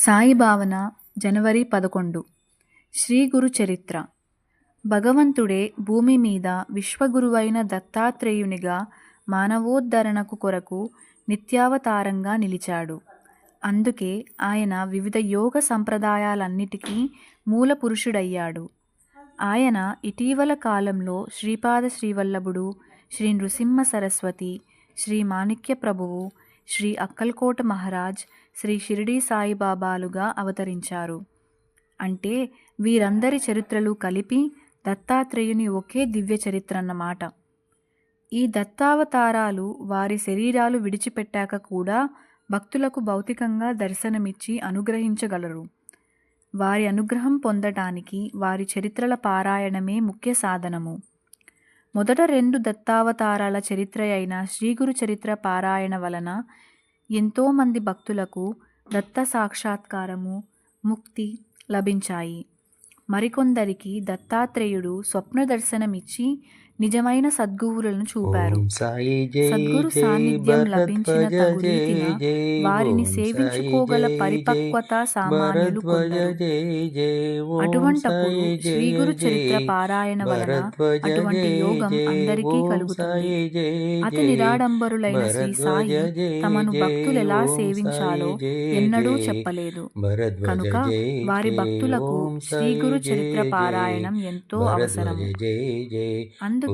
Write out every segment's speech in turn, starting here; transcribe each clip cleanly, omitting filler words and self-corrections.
సాయి భావన జనవరి 11. శ్రీ గురు చరిత్ర. భగవంతుడే భూమి మీద విశ్వగురువైన దత్తాత్రేయునిగా మానవోద్ధరణకు కొరకు నిత్యావతారంగా నిలిచాడు. అందుకే ఆయన వివిధ యోగ సంప్రదాయాలన్నిటికీ మూల పురుషుడయ్యాడు. ఆయన ఇటీవల కాలంలో శ్రీపాద శ్రీవల్లభుడు, శ్రీ నృసింహ సరస్వతి, శ్రీ మాణిక్య ప్రభువు, శ్రీ అక్కల్కోట మహారాజ్, శ్రీ షిరిడీ సాయిబాబాలుగా అవతరించారు. అంటే వీరందరి చరిత్రలు కలిపి దత్తాత్రేయుని ఒకే దివ్య చరిత్ర అన్నమాట. ఈ దత్తావతారాలు వారి శరీరాలు విడిచిపెట్టాక కూడా భక్తులకు భౌతికంగా దర్శనమిచ్చి అనుగ్రహించగలరు. వారి అనుగ్రహం పొందటానికి వారి చరిత్రల పారాయణమే ముఖ్య సాధనము. మొదట 2 దత్తావతారాల చరిత్ర అయిన శ్రీగురు చరిత్ర పారాయణ వలన ఎంతోమంది భక్తులకు దత్త సాక్షాత్కారము, ముక్తి లభించాయి. మరికొందరికి దత్తాత్రేయుడు స్వప్న దర్శనమిచ్చి నిజమైన సద్గురువులను చూపారు. సద్గురు సాన్నిధ్యం లభించిన తగు రీతిన వారిని సేవించుకోగల పరిపక్వత సామాన్యులు కొందరు. అటువంటప్పుడు శ్రీగురు చరిత్ర పారాయణ వలన అటువంటి యోగం అందరికీ కలుగుతుంది. అతి నిరాడంబరులైన శ్రీ సాయి తమను భక్తులు ఎలా సేవించాలో ఎన్నడూ చెప్పలేదు. కనుక వారి భక్తులకు శ్రీగురు చరిత్ర పారాయణం ఎంతో అవసరం. అందుకే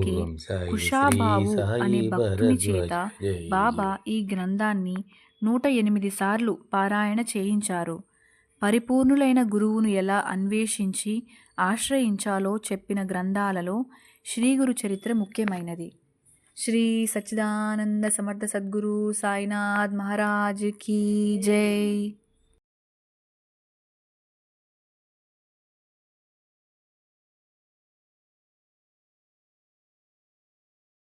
కుషాబావు అనే భక్తుని చేత బాబా ఈ గ్రంథాన్ని 108 సార్లు పారాయణ చేయించారు. పరిపూర్ణులైన గురువును ఎలా అన్వేషించి ఆశ్రయించాలో చెప్పిన గ్రంథాలలో శ్రీగురు చరిత్ర ముఖ్యమైనది. శ్రీ సచ్చిదానంద సమర్థ సద్గురు సాయినాథ్ మహారాజ్ కీ జై.